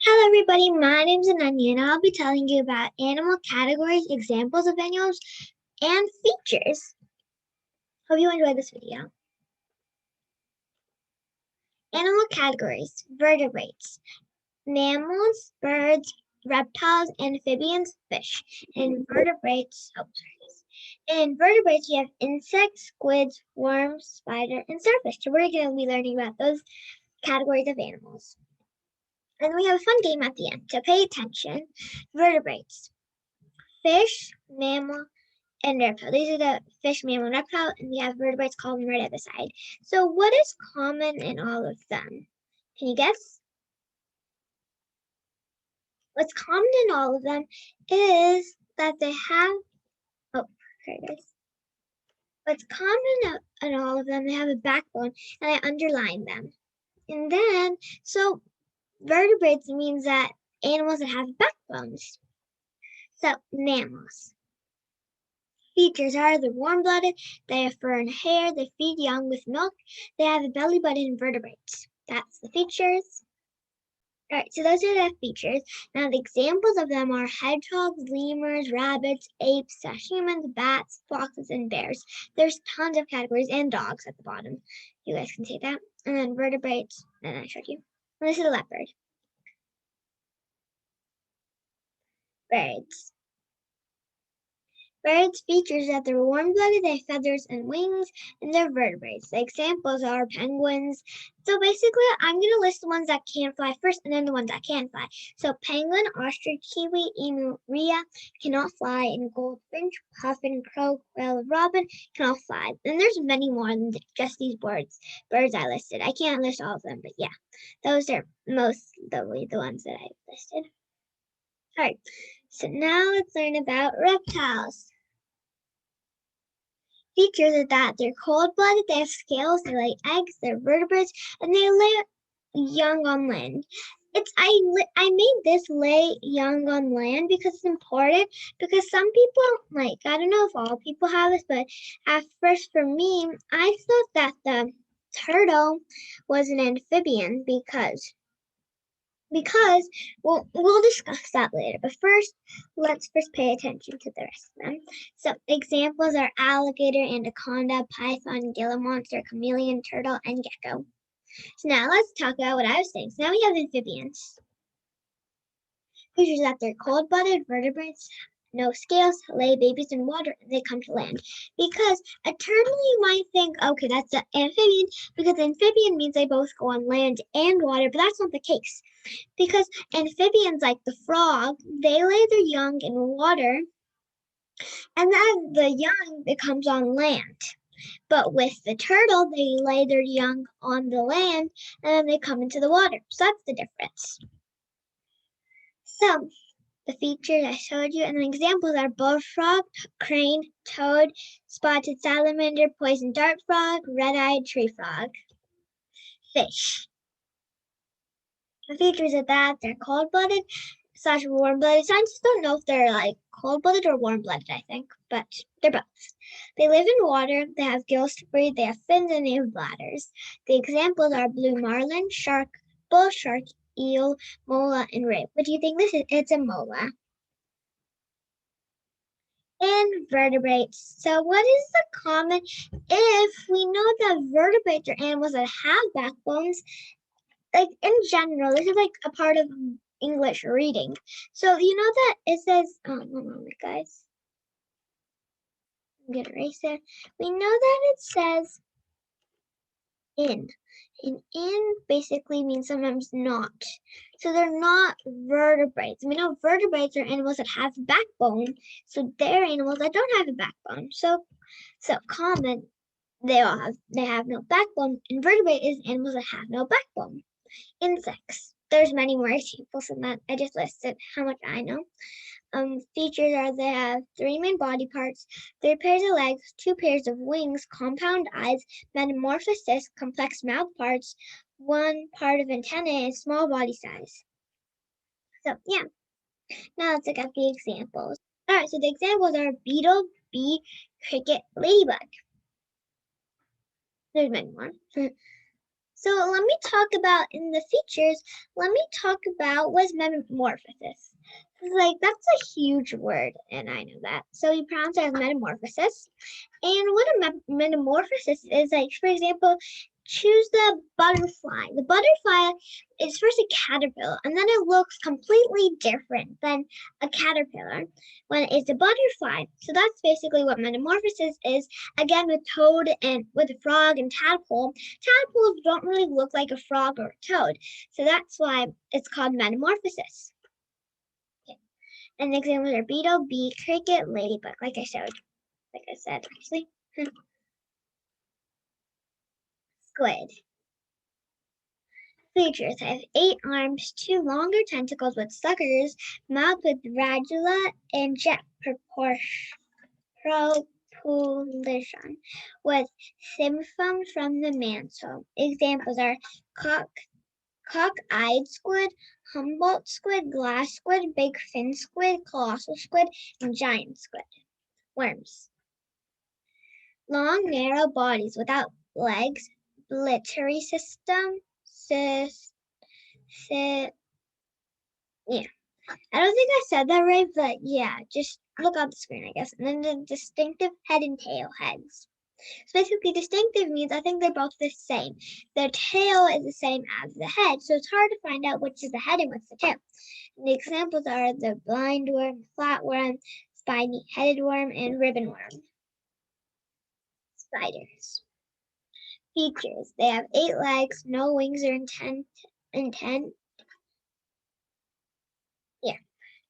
Hello everybody, my name is Ananya and I'll be telling you about animal categories, examples of animals, and features. Hope you enjoyed this video. Animal categories: vertebrates, mammals, birds, reptiles, amphibians, fish. In vertebrates, you have insects, squids, worms, spider, and starfish. So we're going to be learning about those categories of animals. And we have a fun game at the end, so pay attention. Vertebrates: fish, mammal, and reptile. These are the fish, mammal, and reptile, and we have vertebrates column right at the side. So what is common in all of them? Can you guess? What's common in all of them is that they have, here it is. What's common in all of them, they have a backbone, and I underline them. And then, so vertebrates means that animals that have backbones. So mammals. Features are they're warm-blooded, they have fur and hair, they feed young with milk, they have a belly button and vertebrates. That's the features. All right, so those are the features. Now the examples of them are hedgehogs, lemurs, rabbits, apes, humans, bats, foxes, and bears. There's tons of categories and dogs at the bottom. You guys can see that. And then vertebrates, and I showed you. And this is a leopard. Birds. Birds' features that they're warm-blooded, they have feathers and wings, and they're vertebrates. The examples are penguins. So basically, I'm going to list the ones that can't fly first and then the ones that can fly. So penguin, ostrich, kiwi, emu, rhea cannot fly, and goldfinch, puffin, crow, quail, robin can all fly. And there's many more than just these birds I listed. I can't list all of them, but yeah, those are mostly the ones that I listed. All right, so now let's learn about reptiles. Features are that they're cold-blooded, they have scales, they lay eggs, they're vertebrates, and they lay young on land. I made this lay young on land because it's important, because some people, I don't know if all people have this, but at first for me, I thought that the turtle was an amphibian because we'll discuss that later. But first, let's pay attention to the rest of them. So examples are alligator, anaconda, python, gila monster, chameleon, turtle, and gecko. So now let's talk about what I was saying. So now we have amphibians. Creatures that they're cold-blooded vertebrates, no scales, lay babies in water, and they come to land. Because a turtle, you might think, okay, that's an amphibian, because amphibian means they both go on land and water, but that's not the case. Because amphibians, like the frog, they lay their young in water, and then the young becomes on land. But with the turtle, they lay their young on the land, and then they come into the water. So that's the difference. So the features I showed you, and the examples are bullfrog, crane, toad, spotted salamander, poison dart frog, red-eyed tree frog. Fish. The features of that, they're cold-blooded / warm-blooded. Scientists don't know if they're cold-blooded or warm-blooded, I think, but they're both. They live in water, they have gills to breathe, they have fins, and they have bladders. The examples are blue marlin, shark, bull shark, eel, mola, and ray. What do you think this is? It's a mola. Invertebrates. So what is the common, if we know that vertebrates are animals that have backbones, in general, this is a part of English reading. So you know that it says, one moment, guys. I'm gonna erase it. We know that it says in. And in basically means sometimes not. So they're not vertebrates. We know vertebrates are animals that have backbone. So they're animals that don't have a backbone. So common, they have no backbone. Invertebrate is animals that have no backbone. Insects. There's many more examples than that. I just listed how much I know. Features are they have 3 main body parts, 3 pairs of legs, 2 pairs of wings, compound eyes, metamorphosis, complex mouth parts, 1 part of antennae, and small body size. So yeah, now let's look at the examples. All right, so the examples are beetle, bee, cricket, ladybug. There's many more. So let me talk about in the features, let me talk about what's metamorphosis. That's a huge word, and I know that. So you pronounce it as metamorphosis. And what a metamorphosis is, for example, choose the butterfly. The butterfly is first a caterpillar, and then it looks completely different than a caterpillar when it's a butterfly. So that's basically what metamorphosis is. Again, with toad and with a frog and tadpole, tadpoles don't really look like a frog or a toad. So that's why it's called metamorphosis. Okay. And the examples are beetle, bee, cricket, ladybug, like I said actually. Squid. Features have 8 arms, 2 longer tentacles with suckers, mouth with radula, and jet propulsion with symphyum from the mantle. Examples are cock-eyed squid, Humboldt squid, glass squid, big fin squid, colossal squid, and giant squid. Worms. Long, narrow bodies without legs, blittery system, yeah. I don't think I said that right, but yeah, just look on the screen, I guess. And then the distinctive head and tail heads. So basically, distinctive means I think they're both the same. Their tail is the same as the head, so it's hard to find out which is the head and what's the tail. And the examples are the blind worm, flatworm, spiny-headed worm, and ribbon worm. Spiders. Features. They have 8 legs, no wings or intent. Yeah.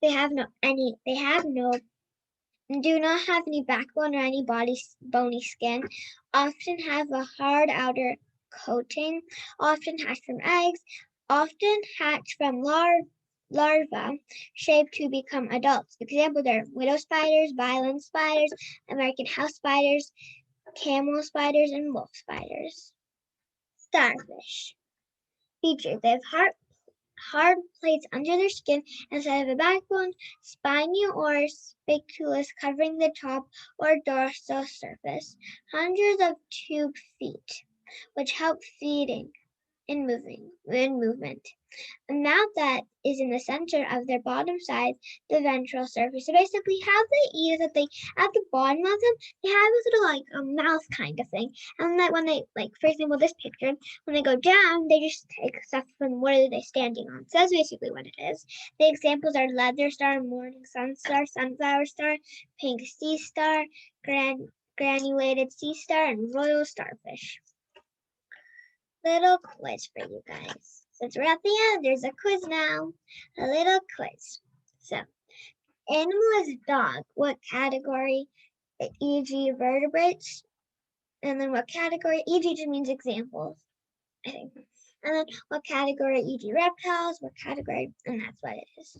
They do not have any backbone or any bony skin, often have a hard outer coating, often hatch from eggs, often hatch from larvae shaped to become adults. Examples are widow spiders, violet spiders, American house spiders, camel spiders, and wolf spiders. Starfish. Features. They have hard plates under their skin instead of a backbone, spiny or spiculous covering the top or dorsal surface. Hundreds of tube feet, which help feeding in movement. A mouth that is in the center of their bottom side, the ventral surface. So basically, how they eat is that they, at the bottom of them, they have a sort of like a mouth kind of thing. And that when they, for example, this picture, when they go down, they just take stuff from what are they standing on. So that's basically what it is. The examples are leather star, morning sun star, sunflower star, pink sea star, granulated sea star, and royal starfish. Little quiz for you guys. Since we're at the end, there's a quiz now. A little quiz. So, animal is dog. What category? E.g. vertebrates. And then what category? E.g. just means examples, I think. And then what category? E.g. reptiles. What category? And that's what it is.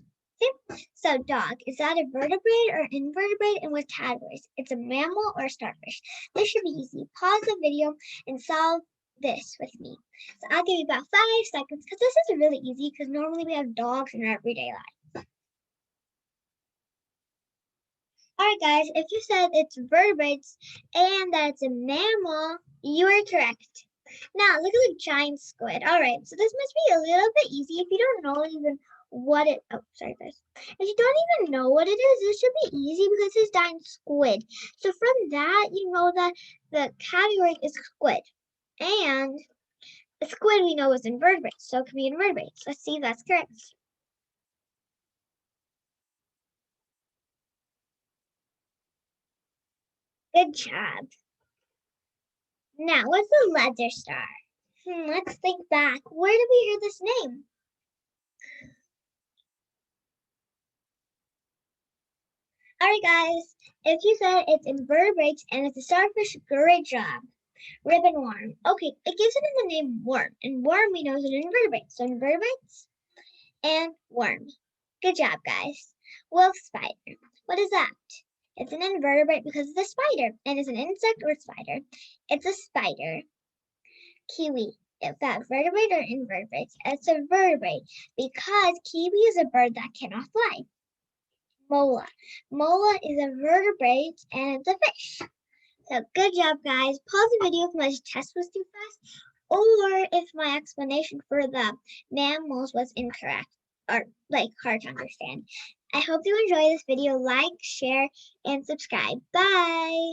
Okay. So dog, is that a vertebrate or invertebrate? And what categories? It's a mammal or a starfish. This should be easy. Pause the video and solve this with me. So I'll give you about 5 seconds because this is really easy because normally we have dogs in our everyday life. Alright guys, if you said it's vertebrates and that it's a mammal, you are correct. Now look at the giant squid. Alright, so this must be a little bit easy if you don't know even what it, oh sorry guys. If you don't even know what it is, this should be easy because it's giant squid. So from that, you know that the category is squid. And the squid we know is invertebrates, so it could be invertebrates. Let's see if that's correct. Good job. Now, what's a leather star? Let's think back. Where did we hear this name? Alright guys, if you said it's invertebrates and it's a starfish, great job. Ribbon worm. Okay, it gives it in the name worm, and worm we know is an invertebrate. So invertebrates and worm. Good job, guys. Wolf spider. What is that? It's an invertebrate because it's a spider. And it's an insect or spider. It's a spider. Kiwi. Is that vertebrate or invertebrate? It's a vertebrate because kiwi is a bird that cannot fly. Mola. Mola is a vertebrate and it's a fish. So good job, guys. Pause the video if my test was too fast, or if my explanation for the mammals was incorrect or like hard to understand. I hope you enjoy this video. Like, share, and subscribe. Bye!